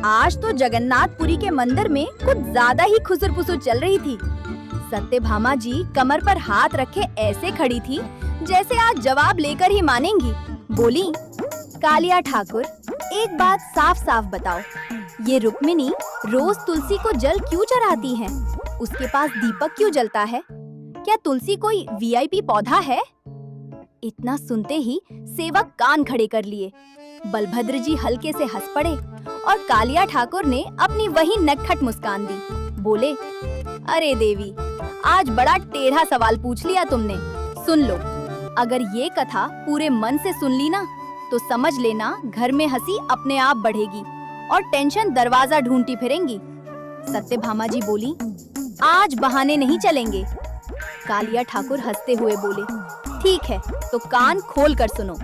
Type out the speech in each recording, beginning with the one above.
आज तो जगन्नाथपुरी के मंदिर में कुछ ज्यादा ही खुसर-फुसर चल रही थी। सत्यभामा जी कमर पर हाथ रखे ऐसे खड़ी थी जैसे आज जवाब लेकर ही मानेंगी। बोली, कालिया ठाकुर, एक बात साफ साफ बताओ, ये रुक्मिणी रोज तुलसी को जल क्यों चढ़ाती है? उसके पास दीपक क्यों जलता है? क्या तुलसी कोई वीआईपी पौधा है? इतना सुनते ही सेवक कान खड़े कर लिए। बलभद्र जी हल्के से हंस पड़े और कालिया ठाकुर ने अपनी वही नटखट मुस्कान दी। बोले, अरे देवी, आज बड़ा टेढ़ा सवाल पूछ लिया तुमने। सुन लो, अगर ये कथा पूरे मन से सुन ली ना तो समझ लेना घर में हंसी अपने आप बढ़ेगी और टेंशन दरवाजा ढूंढती फिरेंगी। सत्यभामा जी बोली, आज बहाने नहीं चलेंगे। कालिया ठाकुर हंसते हुए बोले, ठीक है, तो कान खोल कर सुनो।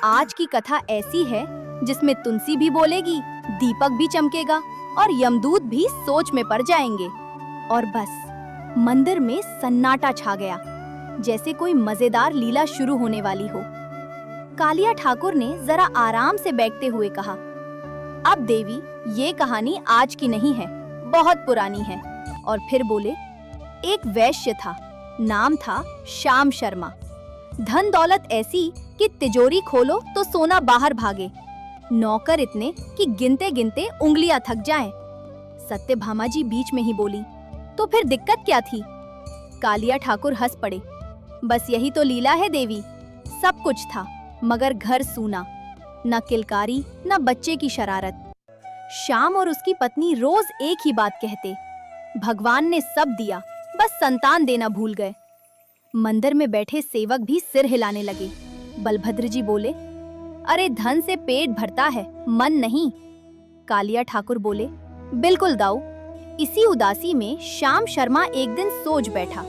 आज की कथा ऐसी है जिसमें तुलसी भी बोलेगी, दीपक भी चमकेगा और यमदूत भी सोच में पड़ जाएंगे। और बस मंदिर में सन्नाटा छा गया, जैसे कोई मजेदार लीला शुरू होने वाली हो। कालिया ठाकुर ने जरा आराम से बैठते हुए कहा, अब देवी, ये कहानी आज की नहीं है, बहुत पुरानी है। और फिर बोले, एक वैश्य था, नाम था श्याम शर्मा। धन दौलत ऐसी कि तिजोरी खोलो तो सोना बाहर भागे, नौकर इतने कि गिनते गिनते उंगलियां थक जाएं। सत्यभामा जी बीच में ही बोली, तो फिर दिक्कत क्या थी? कालिया ठाकुर हंस पड़े, बस यही तो लीला है देवी। सब कुछ था मगर घर सूना, न किलकारी न बच्चे की शरारत। श्याम और उसकी पत्नी रोज एक ही बात कहते, भगवान ने सब दिया, बस संतान देना भूल गए। मंदिर में बैठे सेवक भी सिर हिलाने लगे। बलभद्र जी बोले, अरे धन से पेट भरता है, मन नहीं। कालिया ठाकुर बोले, बिल्कुल दाऊ। इसी उदासी में श्याम शर्मा एक दिन सोच बैठा,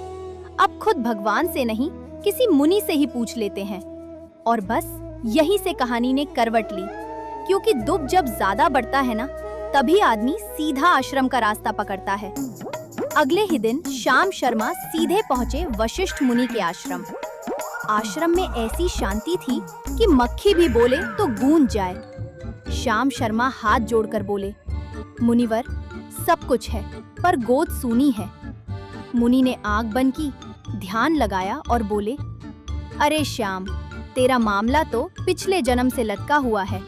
अब खुद भगवान से नहीं किसी मुनि से ही पूछ लेते हैं। और बस यही से कहानी ने करवट ली, क्योंकि दुख जब ज्यादा बढ़ता है ना, तभी आदमी सीधा आश्रम का रास्ता पकड़ता है। अगले ही दिन श्याम शर्मा सीधे पहुँचे वशिष्ठ मुनि के आश्रम। आश्रम में ऐसी शांति थी कि मक्खी भी बोले तो गूंज जाए। श्याम शर्मा हाथ जोड़कर बोले, मुनिवर, सब कुछ है पर गोद सूनी है। मुनि ने आंख बंद की, ध्यान लगाया और बोले, अरे श्याम, तेरा मामला तो पिछले जन्म से लटका हुआ है।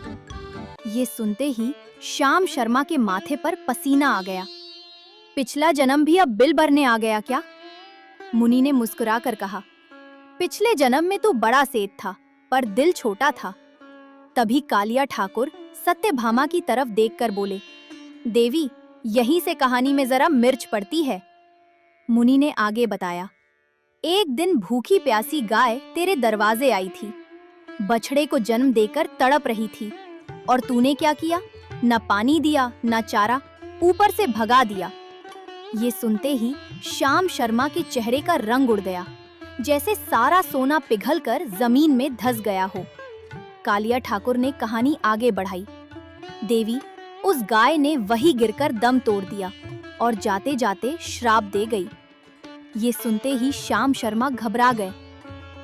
ये सुनते ही श्याम शर्मा के माथे पर पसीना आ गया। पिछला जन्म भी अब बिल भरने आ गया क्या? मुनि ने मुस्कुरा कर कहा, पिछले जन्म में तो बड़ा सेठ था पर दिल छोटा था। तभी कालिया ठाकुर सत्यभामा की तरफ देखकर बोले, देवी, यहीं से कहानी में जरा मिर्च पड़ती है। मुनि ने आगे बताया, एक दिन भूखी प्यासी गाय तेरे दरवाजे आई थी, बछड़े को जन्म देकर तड़प रही थी, और तूने क्या किया? न पानी दिया न चारा, ऊपर से भगा दिया। ये सुनते ही श्याम शर्मा के चेहरे का रंग उड़ गया, जैसे सारा सोना पिघलकर जमीन में धंस गया हो। कालिया ठाकुर ने कहानी आगे बढ़ाई, देवी, उस गाय ने वही गिरकर दम तोड़ दिया और जाते जाते श्राप दे गई। ये सुनते ही श्याम शर्मा घबरा गए,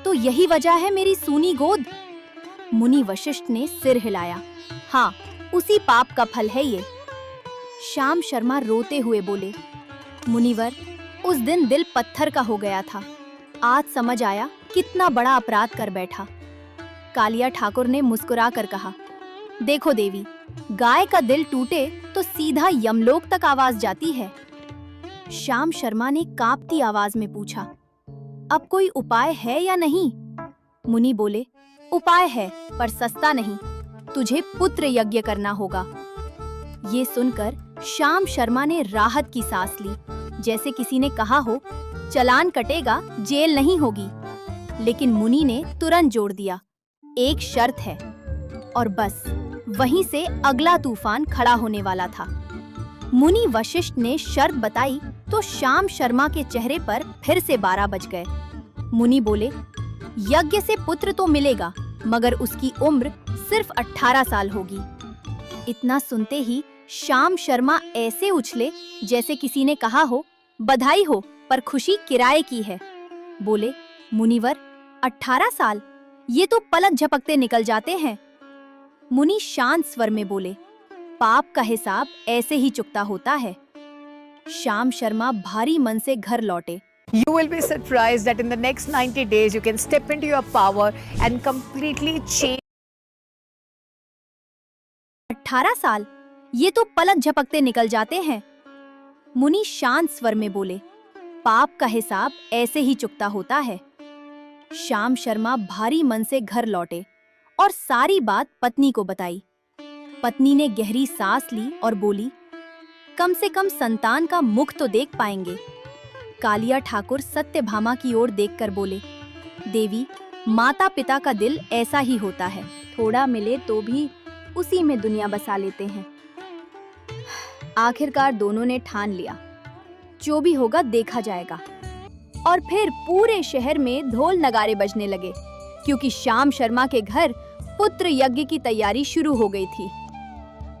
तो यही वजह है मेरी सूनी गोद? मुनि वशिष्ठ ने सिर हिलाया, हाँ, उसी पाप का फल है ये। श्याम शर्मा रोते हुए बोले, मुनिवर, उस दिन दिल पत्थर का हो गया था, आज समझ आया कितना बड़ा अपराध कर बैठा। कालिया ठाकुर ने मुस्कुरा कर कहा, देखो देवी, गाय का दिल टूटे तो सीधा यमलोक तक आवाज जाती है। श्याम शर्मा ने कांपती आवाज में पूछा, अब कोई उपाय है या नहीं? मुनि बोले, उपाय है पर सस्ता नहीं, तुझे पुत्र यज्ञ करना होगा। ये सुनकर श्याम शर्मा ने राहत की सांस ली, जैसे किसी ने कहा हो, चालान कटेगा, जेल नहीं होगी। लेकिन मुनि ने तुरंत जोड़ दिया, एक शर्त है। और बस वहीं से अगला तूफान खड़ा होने वाला था। मुनि वशिष्ठ ने शर्त बताई तो श्याम शर्मा के चेहरे पर फिर से 12 बज गए। मुनि बोले, यज्ञ से पुत्र तो मिलेगा, मगर उसकी उम्र सिर्फ 18 साल होगी। इतना सुनते ही श्याम शर्मा ऐसे उछले जैसे किसी ने कहा हो, बधाई हो पर खुशी किराए की है। बोले, मुनिवर, 18 साल, ये तो पलक झपकते निकल जाते हैं। मुनि शांत स्वर में बोले, पाप का हिसाब ऐसे ही चुकता होता है। श्याम शर्मा भारी मन से घर लौटे। You will be surprised that in the next 90 days you can step into your power and completely change. 18 साल, ये तो पलक झपकते निकल जाते हैं। मुनि शांत स्वर में बोले, पाप का हिसाब ऐसे ही चुकता होता है। श्याम शर्मा भारी मन से घर लौटे और सारी बात पत्नी को बताई। पत्नी ने गहरी सांस ली और बोली, कम से कम संतान का मुख तो देख पाएंगे। कालिया ठाकुर सत्यभामा की ओर देखकर बोले, देवी, माता पिता का दिल ऐसा ही होता है, थोड़ा मिले तो भी उसी में दुनिया बसा लेते हैं। आखिरकार दोनों ने ठान लिया, जो भी होगा देखा जाएगा। और फिर पूरे शहर में ढोल नगारे बजने लगे, क्योंकि श्याम शर्मा के घर पुत्र यज्ञ की तैयारी शुरू हो गई थी।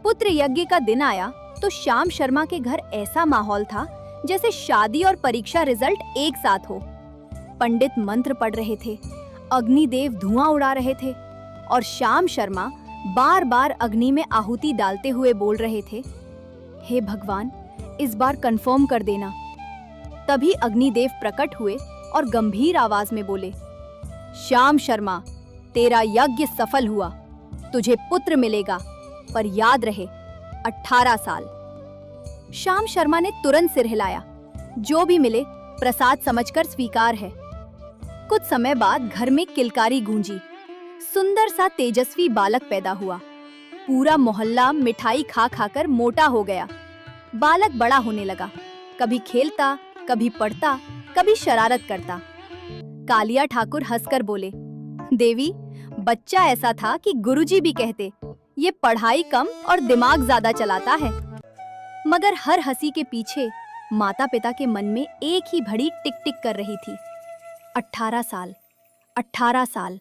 पुत्र यज्ञ का दिन आया तो श्याम शर्मा के घर ऐसा माहौल था जैसे शादी और परीक्षा रिजल्ट एक साथ हो। पंडित मंत्र पढ़ रहे थे, अग्निदेव धुआं उड़ा रहे थे और श्याम शर्मा बार बार अग्नि में आहुति डालते हुए बोल रहे थे, हे भगवान, इस बार कंफर्म कर देना। तभी अग्निदेव प्रकट हुए और गंभीर आवाज में बोले, श्याम शर्मा, तेरा यज्ञ सफल हुआ, तुझे पुत्र मिलेगा, पर याद रहे 18 साल। श्याम शर्मा ने तुरंत सिर हिलाया, जो भी मिले प्रसाद समझकर स्वीकार है। कुछ समय बाद घर में किलकारी गूंजी। सुंदर सा तेजस्वी बालक पैदा हुआ। पूरा मोहल्ला मिठाई खा खाकर मोटा हो गया। बालक बड़ा होने लगा, कभी खेलता, कभी पढ़ता, कभी शरारत करता। कालिया ठाकुर हंसकर बोले, देवी, बच्चा ऐसा था कि गुरुजी भी कहते, ये पढ़ाई कम और दिमाग ज्यादा चलाता है। मगर हर हंसी के पीछे माता पिता के मन में एक ही घड़ी टिक टिक कर रही थी, 18 साल, 18 साल।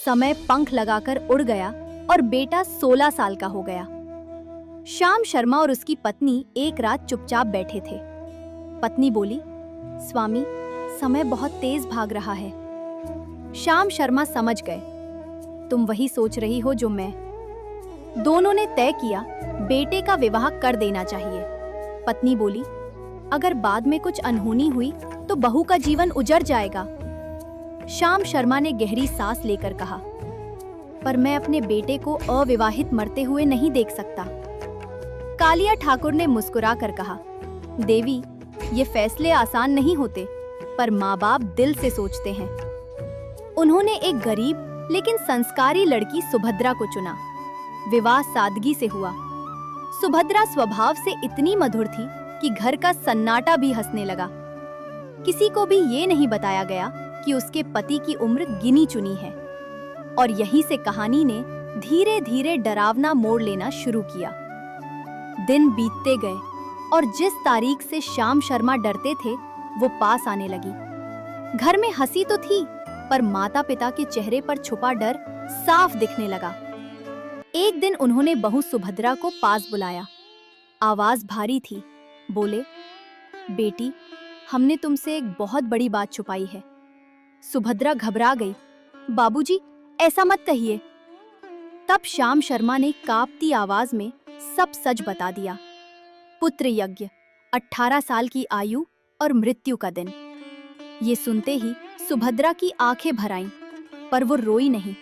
समय पंख लगाकर उड़ गया और बेटा 16 साल का हो गया। श्याम शर्मा और उसकी पत्नी एक रात चुपचाप बैठे थे। पत्नी बोली, स्वामी, समय बहुत तेज भाग रहा है। श्याम शर्मा समझ गए, तुम वही सोच रही हो जो मैं। दोनों ने तय किया, बेटे का विवाह कर देना चाहिए। पत्नी बोली, अगर बाद में कुछ अनहोनी हुई तो बहू का जीवन उजड़ जाएगा। श्याम शर्मा ने गहरी सांस लेकर कहा, पर मैं अपने बेटे को अविवाहित मरते हुए नहीं देख सकता। कालिया ठाकुर ने मुस्कुराकर कहा, देवी, ये फैसले आसान नहीं होते, पर माँ बाप दिल से सोचते हैं। उन्होंने एक गरीब लेकिन संस्कारी लड़की सुभद्रा को चुना। विवाह सादगी से हुआ। सुभद्रा स्वभाव से इतनी मधुर थी कि घर का सन्नाटा भी हंसने लगा। किसी को भी ये नहीं बताया गया कि उसके पति की उम्र गिनी चुनी है। और यहीं से कहानी ने धीरे धीरे डरावना मोड़ लेना शुरू किया। दिन बीतते गए और जिस तारीख से श्याम शर्मा डरते थे वो पास आने लगी। घर में हंसी तो थी, पर माता पिता के चेहरे पर छुपा डर साफ दिखने लगा। एक दिन उन्होंने बहू सुभद्रा को पास बुलाया। आवाज भारी थी। बोले, बेटी, हमने तुमसे एक बहुत बड़ी बात छुपाई है। सुभद्रा घबरा गई। बाबूजी, ऐसा मत कहिए। तब श्याम शर्मा ने कांपती आवाज में सब सच बता दिया। पुत्र यज्ञ, 18 साल की आयु और मृत्यु का दिन। ये सुनते ही सुभद्रा की आंखें भर आईं, पर वो रोई नहीं।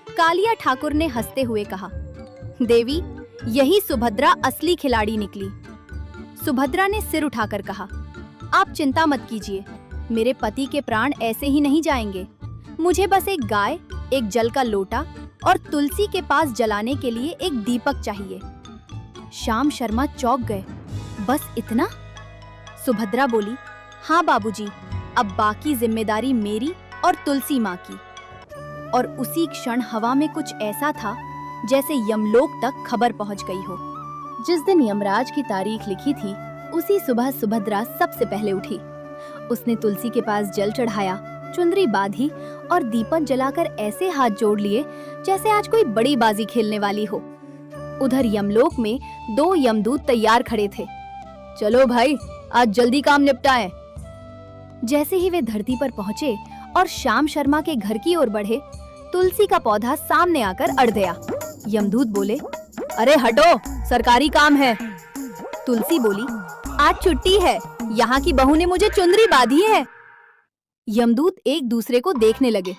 कालिया ठाकुर ने हंसते हुए कहा, देवी, यही सुभद्रा असली खिलाड़ी निकली। सुभद्रा ने सिर उठाकर कहा, आप चिंता मत कीजिए, मेरे पति के प्राण ऐसे ही नहीं जाएंगे। मुझे बस एक गाय, एक जल का लोटा और तुलसी के पास जलाने के लिए एक दीपक चाहिए। श्याम शर्मा चौंक गए। बस इतना? सुभद्रा बोली, हाँ बाबूजी, अब बाकी जिम्मेदारी मेरी और तुलसी माँ की। और उसी क्षण हवा में कुछ ऐसा था जैसे यमलोक तक खबर पहुंच गई हो। जिस दिन यमराज की तारीख लिखी थी, उसी सुबह सुभद्रा सबसे पहले उठी। उसने तुलसी के पास जल चढ़ाया, चुनरी बांधी और दीपक जलाकर ऐसे हाथ जोड़ लिए जैसे आज कोई बड़ी बाजी खेलने वाली हो। उधर यमलोक में 2 यमदूत तैयार खड़े थे। चलो भाई, आज जल्दी काम निपटाएं। जैसे ही वे धरती पर पहुंचे और श्याम शर्मा के घर की ओर बढ़े, तुलसी का पौधा सामने आकर अड़ गया। यमदूत बोले, अरे हटो, सरकारी काम है। तुलसी बोली, आज छुट्टी है, यहाँ की बहू ने मुझे चुंदरी बांधी है। यमदूत एक दूसरे को देखने लगे।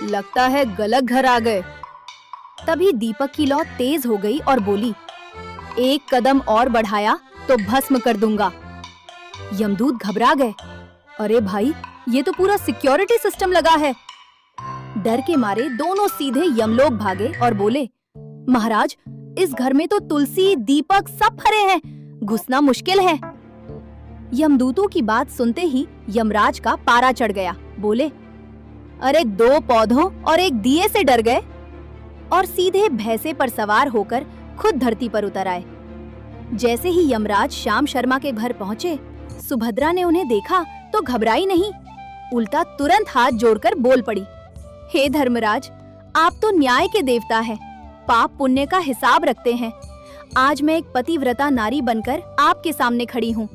लगता है गलत घर आ गए। तभी दीपक की लौ तेज हो गई और बोली, एक कदम और बढ़ाया तो भस्म कर दूंगा। यमदूत घबरा गए। अरे भाई, ये तो पूरा सिक्योरिटी सिस्टम लगा है। डर के मारे दोनों सीधे यमलोक भागे और बोले, महाराज, इस घर में तो तुलसी, दीपक सब भरे हैं, घुसना मुश्किल है। यमदूतों की बात सुनते ही यमराज का पारा चढ़ गया। बोले, अरे 2 पौधों और एक दिए से डर गए, और सीधे भैंसे पर सवार होकर खुद धरती पर उतर आए। जैसे ही यमराज श्याम शर्मा के घर पहुंचे, सुभद्रा ने उन्हें देखा तो घबराई नहीं, उल्टा तुरंत हाथ जोड़कर बोल पड़ी, हे धर्मराज, आप तो न्याय के देवता हैं, पाप पुण्य का हिसाब रखते हैं। आज मैं एक पतिव्रता नारी बनकर आपके सामने खड़ी हूँ।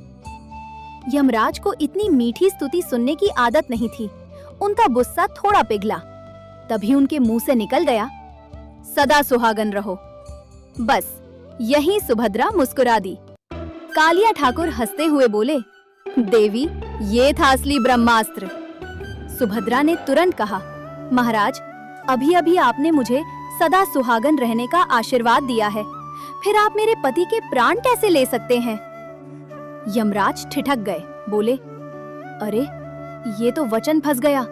यमराज को इतनी मीठी स्तुति सुनने की आदत नहीं थी। उनका गुस्सा थोड़ा पिघला। तभी उनके मुंह से निकल गया, सदा सुहागन रहो। बस यही सुभद्रा मुस्कुरा दी। कालिया ठाकुर हंसते हुए बोले, देवी, ये था असली ब्रह्मास्त्र। सुभद्रा ने तुरंत कहा, महाराज, अभी अभी आपने मुझे सदा सुहागन रहने का आशीर्वाद दिया है, फिर आप मेरे पति के प्राण कैसे ले सकते हैं? यमराज ठिठक गए। बोले, अरे ये तो वचन फंस गया।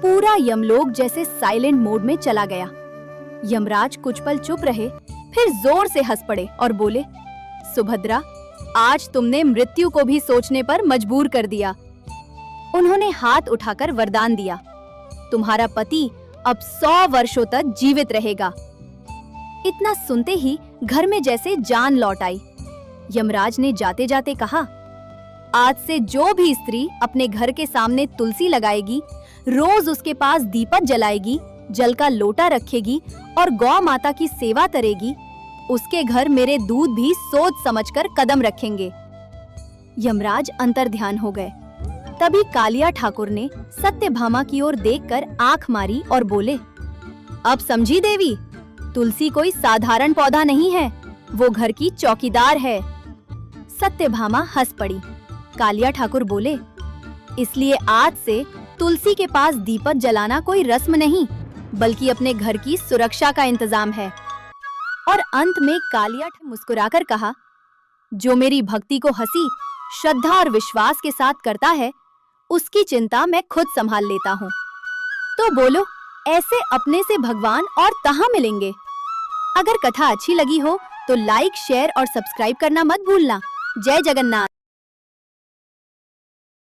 पूरा यमलोक जैसे साइलेंट मोड में चला गया। यमराज कुछ पल चुप रहे, फिर जोर से हंस पड़े और बोले, सुभद्रा, आज तुमने मृत्यु को भी सोचने पर मजबूर कर दिया। उन्होंने हाथ उठाकर वरदान दिया, तुम्हारा पति अब 100 वर्षों तक जीवित रहेगा। इतना सुनते ही घर में जैसे जान लौट आई। यमराज ने जाते जाते कहा, आज से जो भी स्त्री अपने घर के सामने तुलसी लगाएगी, रोज उसके पास दीपक जलाएगी, जल का लोटा रखेगी और गौ माता की सेवा करेगी, उसके घर मेरे दूत भी सोच समझकर कदम रखेंगे। यमराज अंतर्ध्यान हो गए। तभी कालिया ठाकुर ने सत्यभामा की ओर देखकर आंख मारी और बोले, अब समझी देवी, तुलसी कोई साधारण पौधा नहीं है, वो घर की चौकीदार है। सत्यभामा हंस पड़ी। कालिया ठाकुर बोले, इसलिए आज से तुलसी के पास दीपक जलाना कोई रस्म नहीं, बल्कि अपने घर की सुरक्षा का इंतजाम है। और अंत में कालिया मुस्कुराकर कहा, जो मेरी भक्ति को हंसी, श्रद्धा और विश्वास के साथ करता है, उसकी चिंता मैं खुद संभाल लेता हूँ। तो बोलो, ऐसे अपने से भगवान और कहाँ मिलेंगे? अगर कथा अच्छी लगी हो तो लाइक, शेयर और सब्सक्राइब करना मत भूलना। जय जगन्नाथ।